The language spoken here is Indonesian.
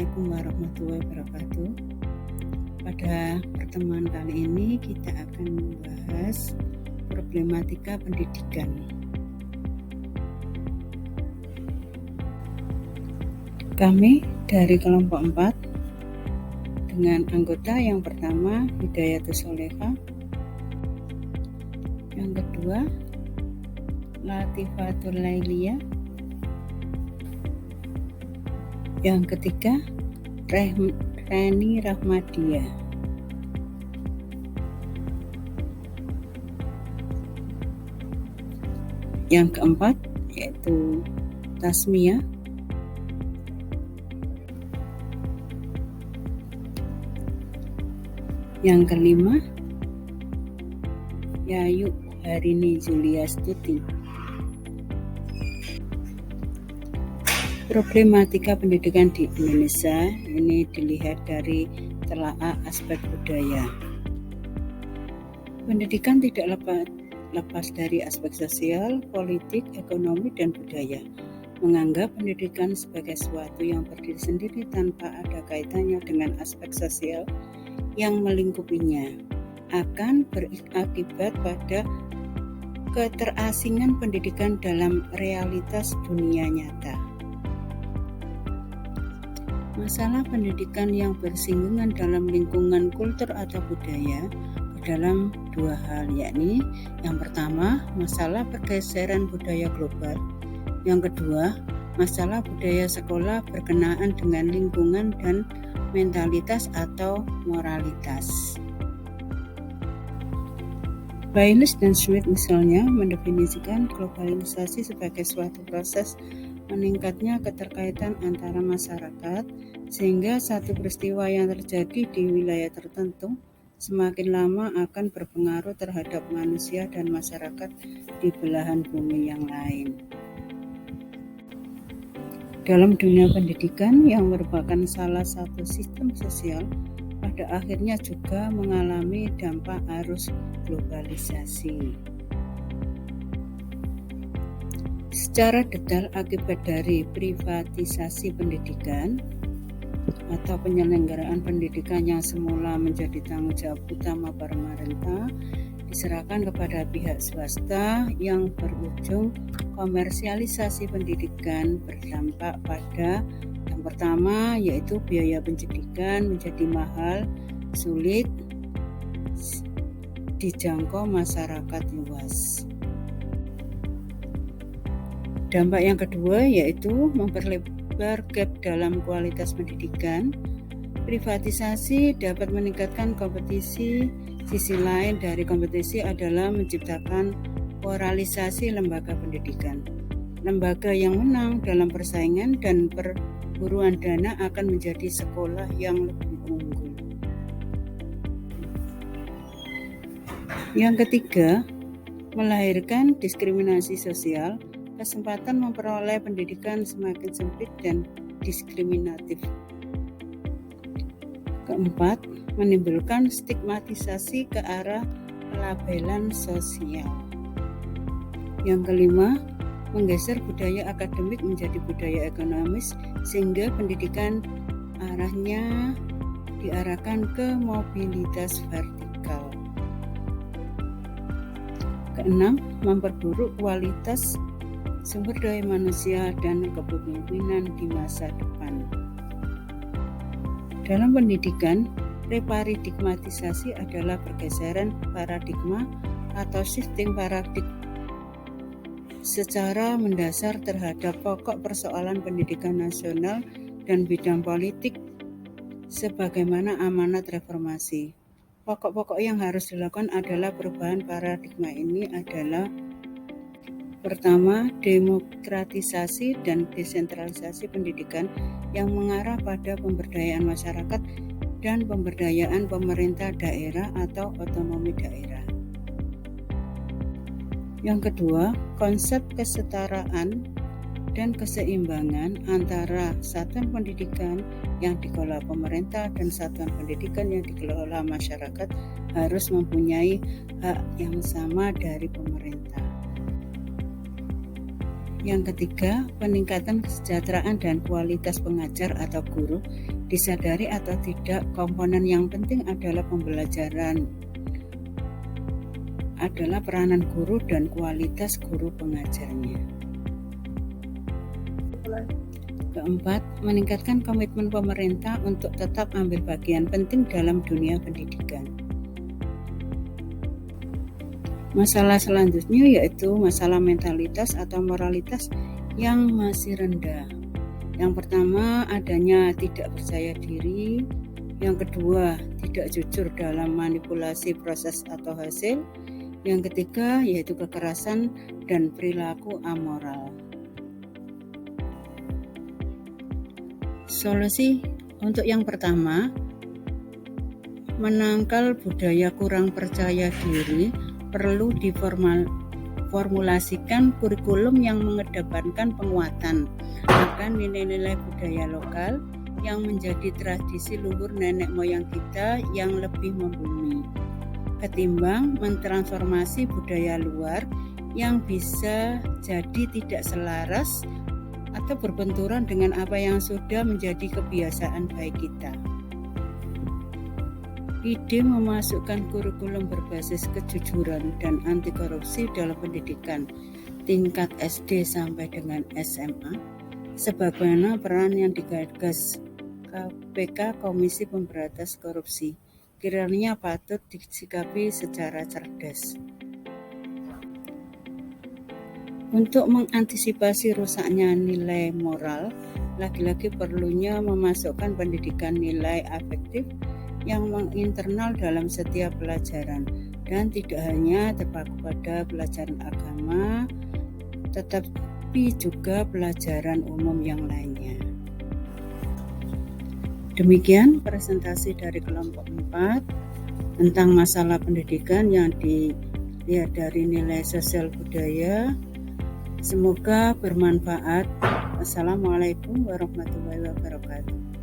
Assalamualaikum warahmatullahi wabarakatuh. Pada pertemuan kali ini kita akan membahas problematika pendidikan. Kami dari kelompok 4 dengan anggota yang pertama Hidayatus Solehah, yang kedua Latifatul Lailiyah, yang ketiga Reni Rahmadia. Yang keempat yaitu Tasmiyah. Yang kelima Yayu Harini Juliastuti. Problematika pendidikan di Indonesia ini dilihat dari telaah aspek budaya. Pendidikan tidak lepas dari aspek sosial, politik, ekonomi, dan budaya. Menganggap pendidikan sebagai sesuatu yang berdiri sendiri tanpa ada kaitannya dengan aspek sosial yang melingkupinya akan berakibat pada keterasingan pendidikan dalam realitas dunia nyata. Masalah pendidikan yang bersinggungan dalam lingkungan kultur atau budaya dalam dua hal, yakni yang pertama masalah pergeseran budaya global, yang kedua masalah budaya sekolah berkenaan dengan lingkungan dan mentalitas atau moralitas. Baylis dan Smith misalnya mendefinisikan globalisasi sebagai suatu proses meningkatnya keterkaitan antara masyarakat, sehingga satu peristiwa yang terjadi di wilayah tertentu semakin lama akan berpengaruh terhadap manusia dan masyarakat di belahan bumi yang lain. Dalam dunia pendidikan yang merupakan salah satu sistem sosial, pada akhirnya juga mengalami dampak arus globalisasi. Secara detail akibat dari privatisasi pendidikan atau penyelenggaraan pendidikan yang semula menjadi tanggung jawab utama pemerintah diserahkan kepada pihak swasta yang berujung komersialisasi pendidikan berdampak pada yang pertama yaitu biaya pendidikan menjadi mahal, sulit dijangkau masyarakat luas. Dampak yang kedua yaitu memperlebar gap dalam kualitas pendidikan. Privatisasi dapat meningkatkan kompetisi. Sisi lain dari kompetisi adalah menciptakan moralisasi lembaga pendidikan. Lembaga yang menang dalam persaingan dan perburuan dana akan menjadi sekolah yang lebih unggul. Yang ketiga, melahirkan diskriminasi sosial. Kesempatan memperoleh pendidikan semakin sempit dan diskriminatif. Keempat, menimbulkan stigmatisasi ke arah pelabelan sosial. Yang kelima, menggeser budaya akademik menjadi budaya ekonomis sehingga pendidikan diarahkan ke mobilitas vertikal. Keenam, memperburuk kualitas sumber daya manusia dan kepemimpinan di masa depan. Dalam pendidikan, reparadigmatisasi adalah pergeseran paradigma atau shifting paradigm secara mendasar terhadap pokok persoalan pendidikan nasional dan bidang politik sebagaimana amanat reformasi. Pokok-pokok yang harus dilakukan adalah perubahan paradigma ini adalah pertama, demokratisasi dan desentralisasi pendidikan yang mengarah pada pemberdayaan masyarakat dan pemberdayaan pemerintah daerah atau otonomi daerah. Yang kedua, konsep kesetaraan dan keseimbangan antara satuan pendidikan yang dikelola pemerintah dan satuan pendidikan yang dikelola masyarakat harus mempunyai hak yang sama dari pemerintah. Yang ketiga, peningkatan kesejahteraan dan kualitas pengajar atau guru Disadari atau tidak, komponen yang penting adalah pembelajaran, adalah peranan guru dan kualitas guru pengajarnya. Keempat, meningkatkan komitmen pemerintah untuk tetap ambil bagian penting dalam dunia pendidikan. Masalah selanjutnya yaitu masalah mentalitas atau moralitas yang masih rendah. Yang pertama, adanya tidak percaya diri. Yang kedua, tidak jujur dalam manipulasi proses atau hasil. Yang ketiga, yaitu kekerasan dan perilaku amoral. Solusi untuk yang pertama, menangkal budaya kurang percaya diri, perlu diformulasikan kurikulum yang mengedepankan penguatan akan nilai-nilai budaya lokal yang menjadi tradisi luhur nenek moyang kita yang lebih membumi, ketimbang mentransformasi budaya luar yang bisa jadi tidak selaras atau berbenturan dengan apa yang sudah menjadi kebiasaan baik kita. Ide memasukkan kurikulum berbasis kejujuran dan anti korupsi dalam pendidikan tingkat SD sampai dengan SMA sebagaimana peran yang digagas KPK Komisi Pemberantasan Korupsi kiranya patut disikapi secara cerdas. Untuk mengantisipasi rusaknya nilai moral, lagi-lagi perlunya memasukkan pendidikan nilai afektif yang menginternal dalam setiap pelajaran dan tidak hanya terpaku pada pelajaran agama, tetapi juga pelajaran umum yang lainnya. Demikian presentasi dari kelompok 4 tentang masalah pendidikan yang dilihat dari nilai sosial budaya. Semoga bermanfaat. Wassalamualaikum warahmatullahi wabarakatuh.